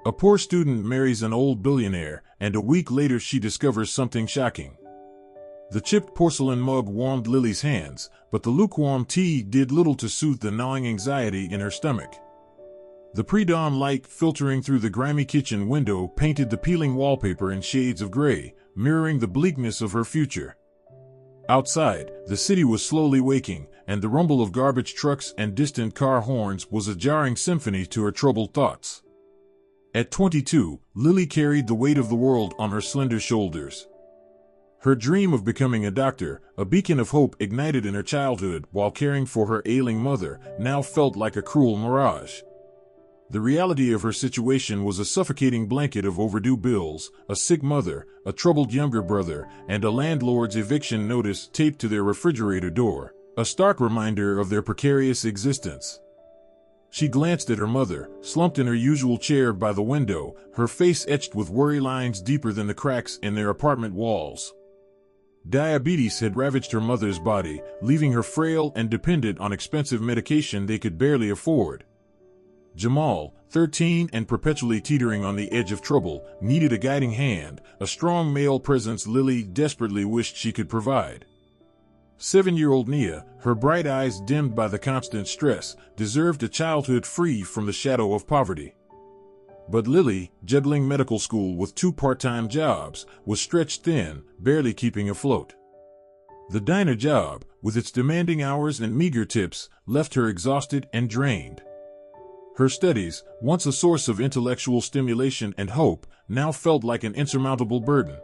A poor student marries an old billionaire, and a week later she discovers something shocking. The chipped porcelain mug warmed Lily's hands, but the lukewarm tea did little to soothe the gnawing anxiety in her stomach. The pre-dawn light filtering through the grimy kitchen window painted the peeling wallpaper in shades of gray, mirroring the bleakness of her future. Outside, the city was slowly waking, and the rumble of garbage trucks and distant car horns was a jarring symphony to her troubled thoughts. At 22, Lily carried the weight of the world on her slender shoulders. Her dream of becoming a doctor, a beacon of hope ignited in her childhood while caring for her ailing mother, now felt like a cruel mirage. The reality of her situation was a suffocating blanket of overdue bills, a sick mother, a troubled younger brother, and a landlord's eviction notice taped to their refrigerator door, a stark reminder of their precarious existence. She glanced at her mother, slumped in her usual chair by the window, her face etched with worry lines deeper than the cracks in their apartment walls. Diabetes had ravaged her mother's body, leaving her frail and dependent on expensive medication they could barely afford. Jamal, 13 and perpetually teetering on the edge of trouble, needed a guiding hand, a strong male presence Lily desperately wished she could provide. 7-year-old Nia, her bright eyes dimmed by the constant stress, deserved a childhood free from the shadow of poverty. But Lily, juggling medical school with 2 part-time jobs, was stretched thin, barely keeping afloat. The diner job, with its demanding hours and meager tips, left her exhausted and drained. Her studies, once a source of intellectual stimulation and hope, now felt like an insurmountable burden.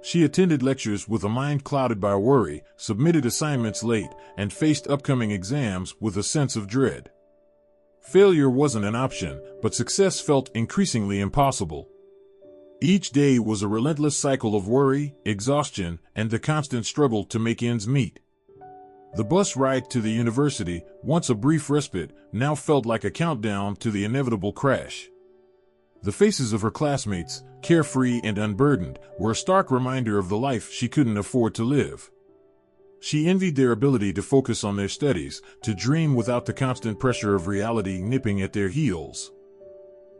She attended lectures with a mind clouded by worry, submitted assignments late, and faced upcoming exams with a sense of dread. Failure wasn't an option, but success felt increasingly impossible. Each day was a relentless cycle of worry, exhaustion, and the constant struggle to make ends meet. The bus ride to the university, once a brief respite, now felt like a countdown to the inevitable crash. The faces of her classmates, carefree and unburdened, were a stark reminder of the life she couldn't afford to live. She envied their ability to focus on their studies, to dream without the constant pressure of reality nipping at their heels.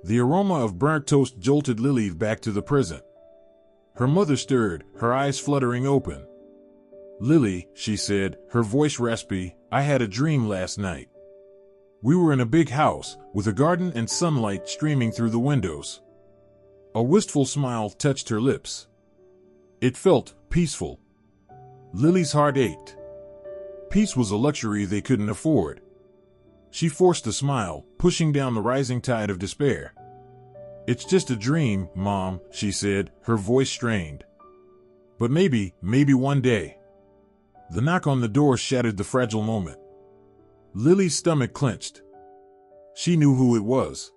The aroma of burnt toast jolted Lily back to the present. Her mother stirred, her eyes fluttering open. "Lily," she said, her voice raspy, "I had a dream last night. We were in a big house, with a garden and sunlight streaming through the windows." A wistful smile touched her lips. It felt peaceful. Lily's heart ached. Peace was a luxury they couldn't afford. She forced a smile, pushing down the rising tide of despair. "It's just a dream, Mom," she said, her voice strained. "But maybe one day." The knock on the door shattered the fragile moment. Lily's stomach clenched. She knew who it was.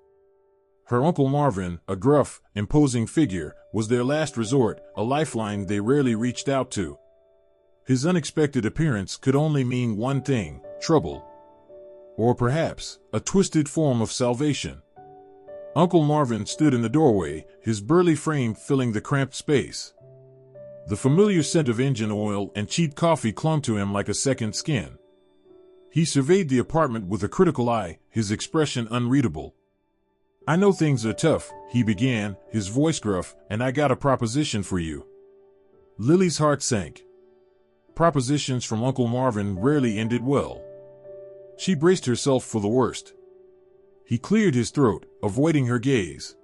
Her Uncle Marvin, a gruff, imposing figure, was their last resort, a lifeline they rarely reached out to. His unexpected appearance could only mean one thing: trouble. Or perhaps, a twisted form of salvation. Uncle Marvin stood in the doorway, his burly frame filling the cramped space. The familiar scent of engine oil and cheap coffee clung to him like a second skin. He surveyed the apartment with a critical eye, his expression unreadable. "I know things are tough," he began, his voice gruff, "and I got a proposition for you." Lily's heart sank. Propositions from Uncle Marvin rarely ended well. She braced herself for the worst. He cleared his throat, avoiding her gaze.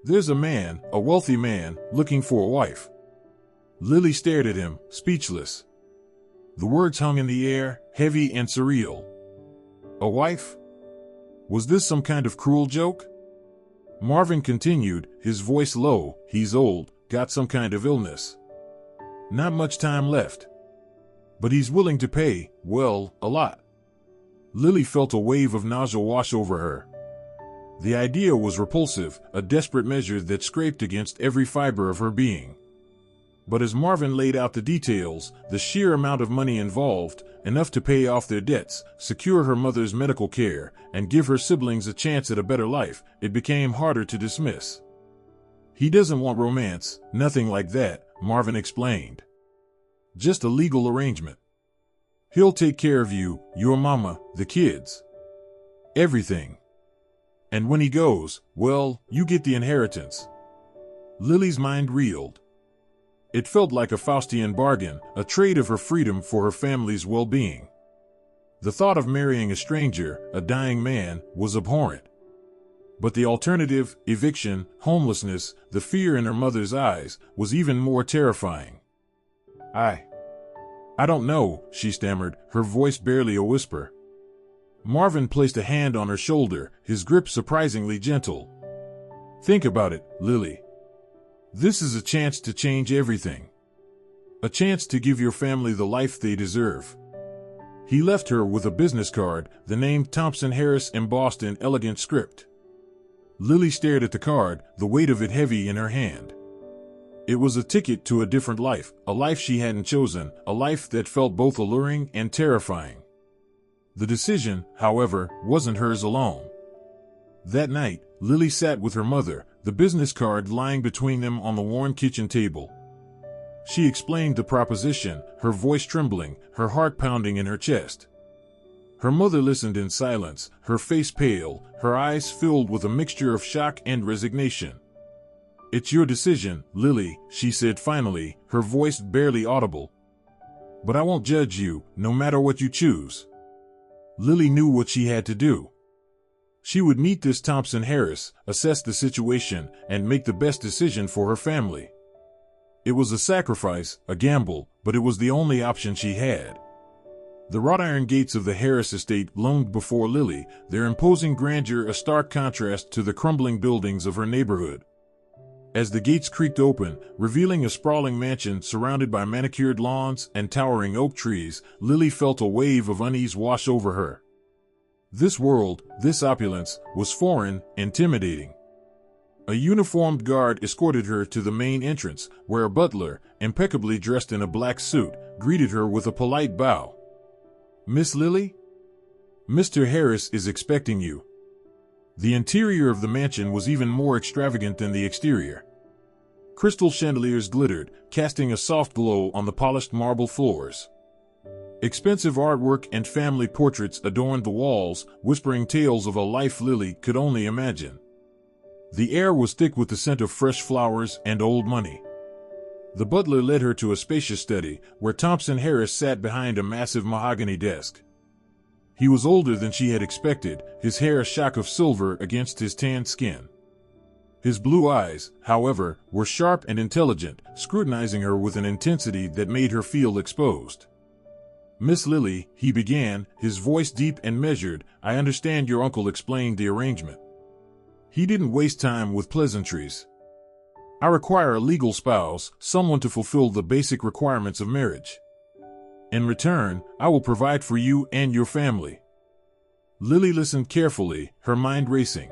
"There's a man, a wealthy man, looking for a wife." Lily stared at him, speechless. The words hung in the air, heavy and surreal. A wife? Was this some kind of cruel joke? Marvin continued, his voice low, "He's old, got some kind of illness. Not much time left. But he's willing to pay, well, a lot." Lily felt a wave of nausea wash over her. The idea was repulsive, a desperate measure that scraped against every fiber of her being. But as Marvin laid out the details, the sheer amount of money involved, enough to pay off their debts, secure her mother's medical care, and give her siblings a chance at a better life, it became harder to dismiss. "He doesn't want romance, nothing like that," Marvin explained. "Just a legal arrangement. He'll take care of you, your mama, the kids. Everything." And when he goes, well, you get the inheritance. Lily's mind reeled. It felt like a Faustian bargain, a trade of her freedom for her family's well-being. The thought of marrying a stranger, a dying man, was abhorrent. But the alternative, eviction, homelessness, the fear in her mother's eyes, was even more terrifying. I don't know, she stammered, her voice barely a whisper. Marvin placed a hand on her shoulder, his grip surprisingly gentle. Think about it, Lily. This is a chance to change everything. A chance to give your family the life they deserve. He left her with a business card, the name Thompson Harris embossed in elegant script. Lily stared at the card, the weight of it heavy in her hand. It was a ticket to a different life, a life she hadn't chosen, a life that felt both alluring and terrifying. The decision, however, wasn't hers alone. That night, Lily sat with her mother, the business card lying between them on the worn kitchen table. She explained the proposition, her voice trembling, her heart pounding in her chest. Her mother listened in silence, her face pale, her eyes filled with a mixture of shock and resignation. It's your decision, Lily, she said finally, her voice barely audible. But I won't judge you, no matter what you choose. Lily knew what she had to do. She would meet this Thompson Harris, assess the situation, and make the best decision for her family. It was a sacrifice, a gamble, but it was the only option she had. The wrought iron gates of the Harris estate loomed before Lily, their imposing grandeur a stark contrast to the crumbling buildings of her neighborhood. As the gates creaked open, revealing a sprawling mansion surrounded by manicured lawns and towering oak trees, Lily felt a wave of unease wash over her. This world, this opulence, was foreign, intimidating. A uniformed guard escorted her to the main entrance, where a butler, impeccably dressed in a black suit, greeted her with a polite bow. "Miss Lily? Mr. Harris is expecting you." The interior of the mansion was even more extravagant than the exterior. Crystal chandeliers glittered, casting a soft glow on the polished marble floors. Expensive artwork and family portraits adorned the walls, whispering tales of a life Lily could only imagine. The air was thick with the scent of fresh flowers and old money. The butler led her to a spacious study, where Thompson Harris sat behind a massive mahogany desk. He was older than she had expected, his hair a shock of silver against his tanned skin. His blue eyes, however, were sharp and intelligent, scrutinizing her with an intensity that made her feel exposed. "Miss Lily," he began, his voice deep and measured, "I understand your uncle explained the arrangement. He didn't waste time with pleasantries. I require a legal spouse, someone to fulfill the basic requirements of marriage. In return, I will provide for you and your family." Lily listened carefully, her mind racing.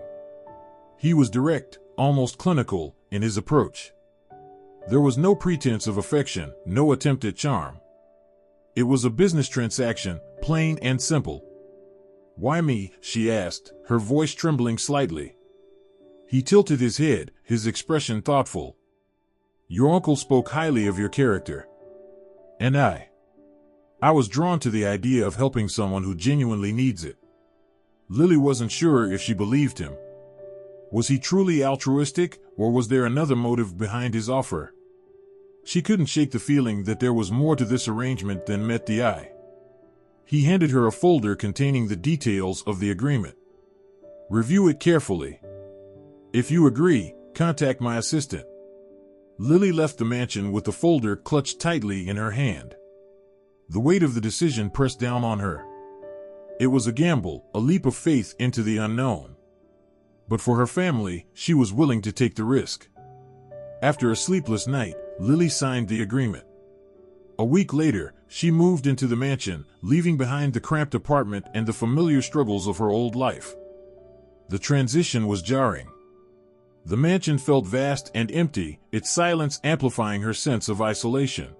He was direct, almost clinical, in his approach. There was no pretense of affection, no attempt at charm. It was a business transaction, plain and simple. "Why me?" she asked, her voice trembling slightly. He tilted his head, his expression thoughtful. "Your uncle spoke highly of your character. And I was drawn to the idea of helping someone who genuinely needs it." Lily wasn't sure if she believed him. Was he truly altruistic, or was there another motive behind his offer? She couldn't shake the feeling that there was more to this arrangement than met the eye. He handed her a folder containing the details of the agreement. "Review it carefully. If you agree, contact my assistant." Lily left the mansion with the folder clutched tightly in her hand. The weight of the decision pressed down on her. It was a gamble, a leap of faith into the unknown. But for her family, she was willing to take the risk. After a sleepless night, Lily signed the agreement. A week later, she moved into the mansion, leaving behind the cramped apartment and the familiar struggles of her old life. The transition was jarring. The mansion felt vast and empty, its silence amplifying her sense of isolation.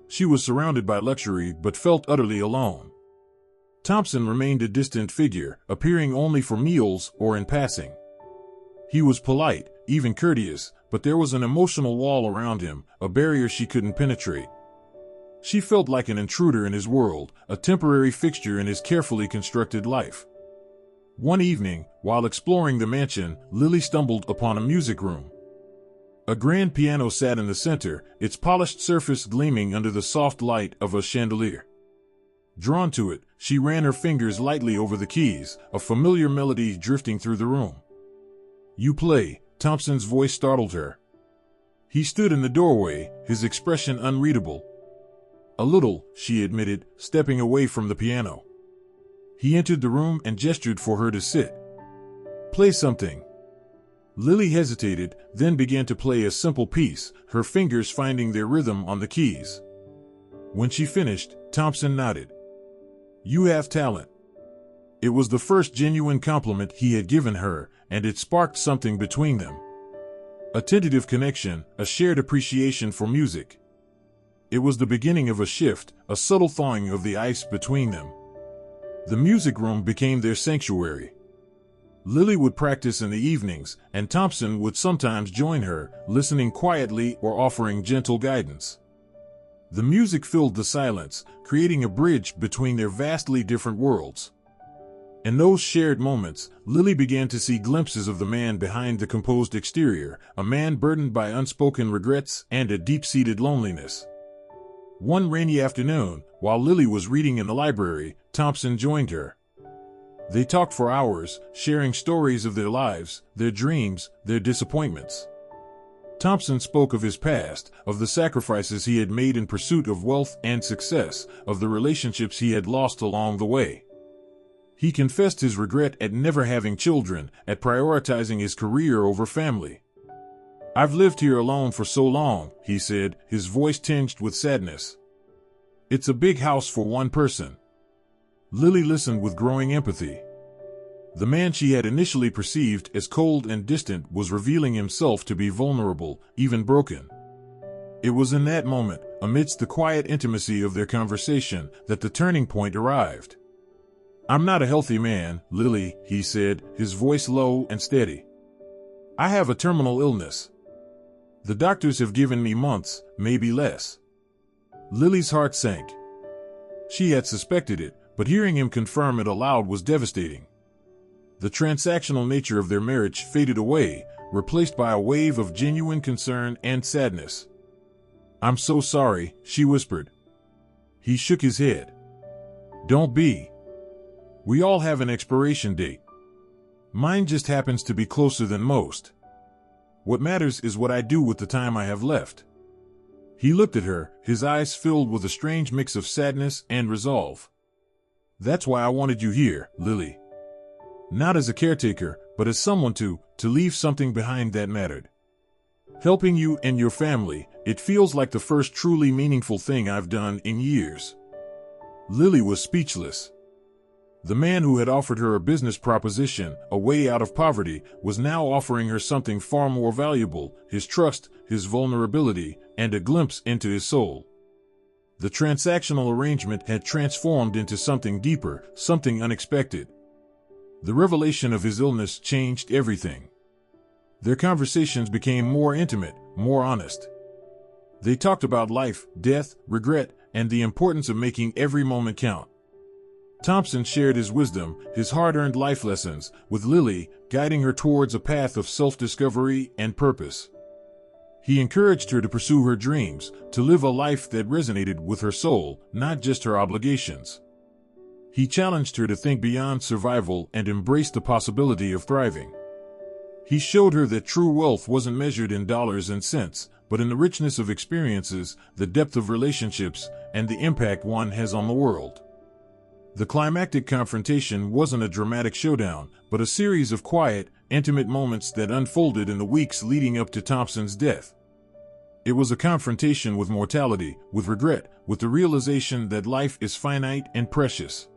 She was surrounded by luxury but felt utterly alone. Thompson remained a distant figure, appearing only for meals or in passing. He was polite, even courteous, but there was an emotional wall around him, a barrier she couldn't penetrate. She felt like an intruder in his world, a temporary fixture in his carefully constructed life. One evening, while exploring the mansion, Lily stumbled upon a music room. A grand piano sat in the center, its polished surface gleaming under the soft light of a chandelier. Drawn to it, she ran her fingers lightly over the keys, a familiar melody drifting through the room. "You play," Thompson's voice startled her. He stood in the doorway, his expression unreadable. "A little," she admitted, stepping away from the piano. He entered the room and gestured for her to sit. "Play something." Lily hesitated, then began to play a simple piece, her fingers finding their rhythm on the keys. When she finished, Thompson nodded. "You have talent." It was the first genuine compliment he had given her, and it sparked something between them. A tentative connection, a shared appreciation for music. It was the beginning of a shift, a subtle thawing of the ice between them. The music room became their sanctuary. Lily would practice in the evenings, and Thompson would sometimes join her, listening quietly or offering gentle guidance. The music filled the silence, creating a bridge between their vastly different worlds. In those shared moments, Lily began to see glimpses of the man behind the composed exterior, a man burdened by unspoken regrets and a deep-seated loneliness. One rainy afternoon, while Lily was reading in the library, Thompson joined her. They talked for hours, sharing stories of their lives, their dreams, their disappointments. Thompson spoke of his past, of the sacrifices he had made in pursuit of wealth and success, of the relationships he had lost along the way. He confessed his regret at never having children, at prioritizing his career over family. "I've lived here alone for so long," he said, his voice tinged with sadness. "It's a big house for one person." Lily listened with growing empathy. The man she had initially perceived as cold and distant was revealing himself to be vulnerable, even broken. It was in that moment, amidst the quiet intimacy of their conversation, that the turning point arrived. "I'm not a healthy man, Lily," he said, his voice low and steady. "I have a terminal illness. The doctors have given me months, maybe less." Lily's heart sank. She had suspected it, but hearing him confirm it aloud was devastating. The transactional nature of their marriage faded away, replaced by a wave of genuine concern and sadness. "I'm so sorry," she whispered. He shook his head. "Don't be. We all have an expiration date. Mine just happens to be closer than most. What matters is what I do with the time I have left." He looked at her, his eyes filled with a strange mix of sadness and resolve. "That's why I wanted you here, Lily. Not as a caretaker, but as someone to leave something behind that mattered. Helping you and your family, it feels like the first truly meaningful thing I've done in years." Lily was speechless. The man who had offered her a business proposition, a way out of poverty, was now offering her something far more valuable, his trust, his vulnerability, and a glimpse into his soul. The transactional arrangement had transformed into something deeper, something unexpected. The revelation of his illness changed everything. Their conversations became more intimate, more honest. They talked about life, death, regret, and the importance of making every moment count. Thompson shared his wisdom, his hard-earned life lessons, with Lily, guiding her towards a path of self-discovery and purpose. He encouraged her to pursue her dreams, to live a life that resonated with her soul, not just her obligations. He challenged her to think beyond survival and embrace the possibility of thriving. He showed her that true wealth wasn't measured in dollars and cents, but in the richness of experiences, the depth of relationships, and the impact one has on the world. The climactic confrontation wasn't a dramatic showdown, but a series of quiet, intimate moments that unfolded in the weeks leading up to Thompson's death. It was a confrontation with mortality, with regret, with the realization that life is finite and precious.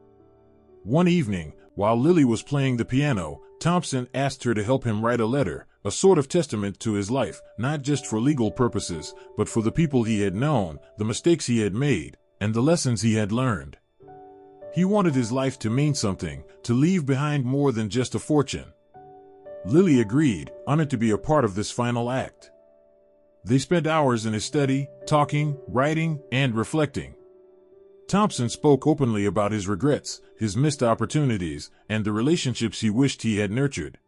One evening, while Lily was playing the piano, Thompson asked her to help him write a letter, a sort of testament to his life, not just for legal purposes, but for the people he had known, the mistakes he had made, and the lessons he had learned. He wanted his life to mean something, to leave behind more than just a fortune. Lily agreed, honored to be a part of this final act. They spent hours in his study, talking, writing, and reflecting. Thompson spoke openly about his regrets, his missed opportunities, and the relationships he wished he had nurtured.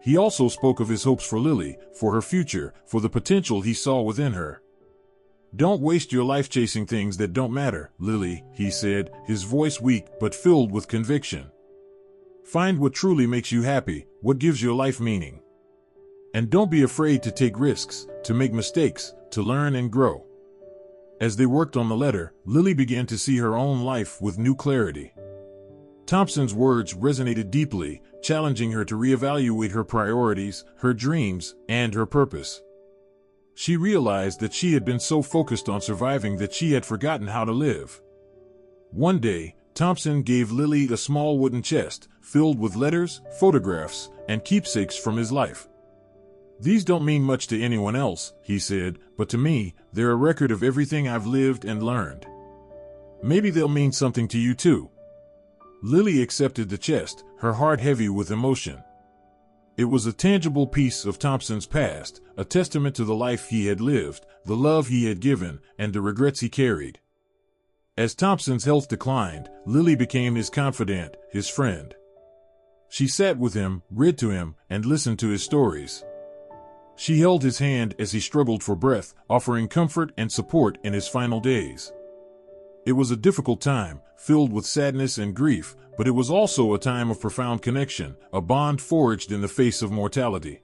He also spoke of his hopes for Lily, for her future, for the potential he saw within her. "Don't waste your life chasing things that don't matter, Lily," he said, his voice weak but filled with conviction. "Find what truly makes you happy, what gives your life meaning. And don't be afraid to take risks, to make mistakes, to learn and grow." As they worked on the letter, Lily began to see her own life with new clarity. Thompson's words resonated deeply, challenging her to reevaluate her priorities, her dreams, and her purpose. She realized that she had been so focused on surviving that she had forgotten how to live. One day, Thompson gave Lily a small wooden chest, filled with letters, photographs, and keepsakes from his life. "These don't mean much to anyone else," he said, "but to me, they're a record of everything I've lived and learned. Maybe they'll mean something to you too." Lily accepted the chest, her heart heavy with emotion. It was a tangible piece of Thompson's past, a testament to the life he had lived, the love he had given, and the regrets he carried. As Thompson's health declined, Lily became his confidant, his friend. She sat with him, read to him, and listened to his stories. She held his hand as he struggled for breath, offering comfort and support in his final days. It was a difficult time, filled with sadness and grief, but it was also a time of profound connection, a bond forged in the face of mortality.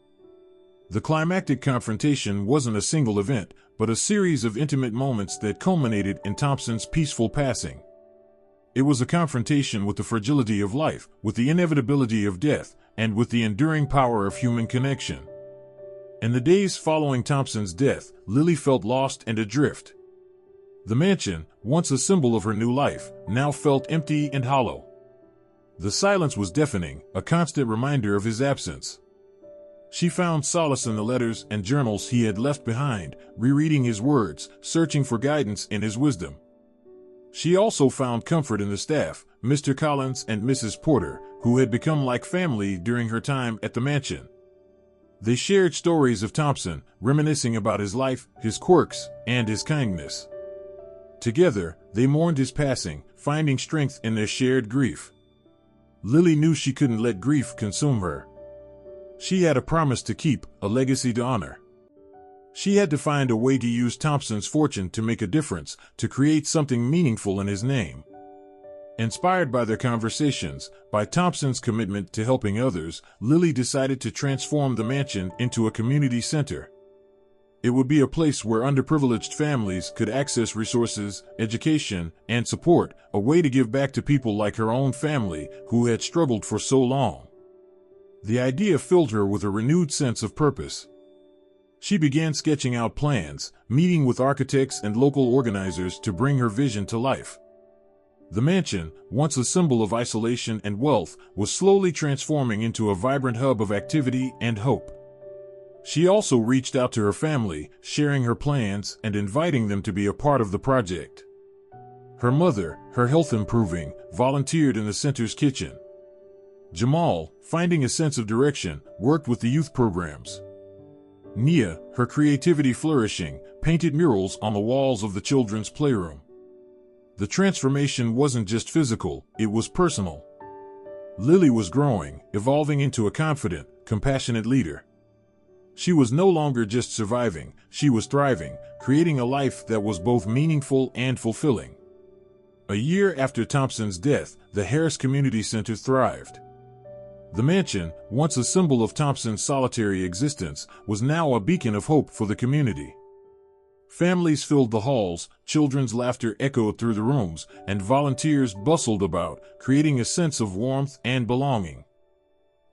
The climactic confrontation wasn't a single event, but a series of intimate moments that culminated in Thompson's peaceful passing. It was a confrontation with the fragility of life, with the inevitability of death, and with the enduring power of human connection. In the days following Thompson's death, Lily felt lost and adrift. The mansion, once a symbol of her new life, now felt empty and hollow. The silence was deafening, a constant reminder of his absence. She found solace in the letters and journals he had left behind, rereading his words, searching for guidance in his wisdom. She also found comfort in the staff, Mr. Collins and Mrs. Porter, who had become like family during her time at the mansion. They shared stories of Thompson, reminiscing about his life, his quirks, and his kindness. Together, they mourned his passing, finding strength in their shared grief. Lily knew she couldn't let grief consume her. She had a promise to keep, a legacy to honor. She had to find a way to use Thompson's fortune to make a difference, to create something meaningful in his name. Inspired by their conversations, by Thompson's commitment to helping others, Lily decided to transform the mansion into a community center. It would be a place where underprivileged families could access resources, education, and support, a way to give back to people like her own family who had struggled for so long. The idea filled her with a renewed sense of purpose. She began sketching out plans, meeting with architects and local organizers to bring her vision to life. The mansion, once a symbol of isolation and wealth, was slowly transforming into a vibrant hub of activity and hope. She also reached out to her family, sharing her plans and inviting them to be a part of the project. Her mother, her health improving, volunteered in the center's kitchen. Jamal, finding a sense of direction, worked with the youth programs. Nia, her creativity flourishing, painted murals on the walls of the children's playroom. The transformation wasn't just physical, it was personal. Lily was growing, evolving into a confident, compassionate leader. She was no longer just surviving, she was thriving, creating a life that was both meaningful and fulfilling. A year after Thompson's death, the Harris Community Center thrived. The mansion, once a symbol of Thompson's solitary existence, was now a beacon of hope for the community. Families filled the halls, children's laughter echoed through the rooms, and volunteers bustled about, creating a sense of warmth and belonging.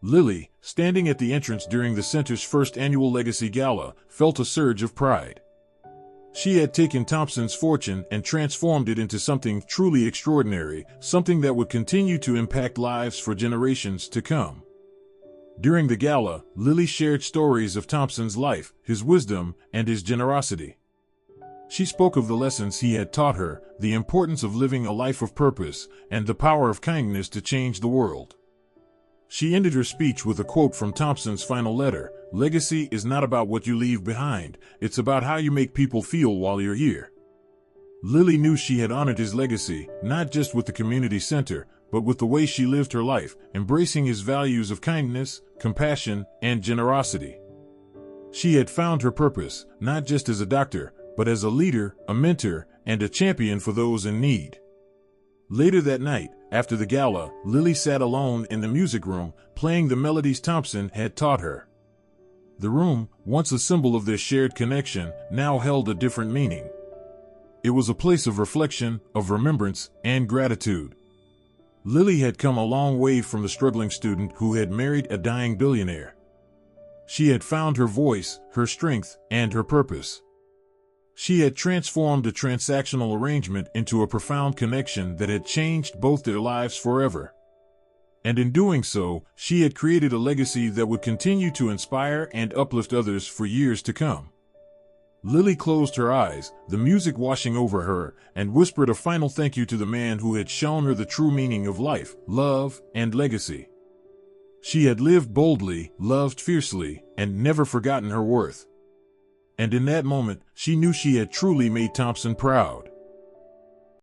Lily, standing at the entrance during the center's first annual Legacy Gala, felt a surge of pride. She had taken Thompson's fortune and transformed it into something truly extraordinary, something that would continue to impact lives for generations to come. During the gala, Lily shared stories of Thompson's life, his wisdom, and his generosity. She spoke of the lessons he had taught her, the importance of living a life of purpose, and the power of kindness to change the world. She ended her speech with a quote from Thompson's final letter: "Legacy is not about what you leave behind, it's about how you make people feel while you're here." Lily knew she had honored his legacy, not just with the community center, but with the way she lived her life, embracing his values of kindness, compassion, and generosity. She had found her purpose, not just as a doctor, but as a leader, a mentor, and a champion for those in need. Later that night, after the gala, Lily sat alone in the music room, playing the melodies Thompson had taught her. The room, once a symbol of their shared connection, now held a different meaning. It was a place of reflection, of remembrance, and gratitude. Lily had come a long way from the struggling student who had married a dying billionaire. She had found her voice, her strength, and her purpose. She had transformed a transactional arrangement into a profound connection that had changed both their lives forever. And in doing so, she had created a legacy that would continue to inspire and uplift others for years to come. Lily closed her eyes, the music washing over her, and whispered a final thank you to the man who had shown her the true meaning of life, love, and legacy. She had lived boldly, loved fiercely, and never forgotten her worth. And in that moment, she knew she had truly made Thompson proud.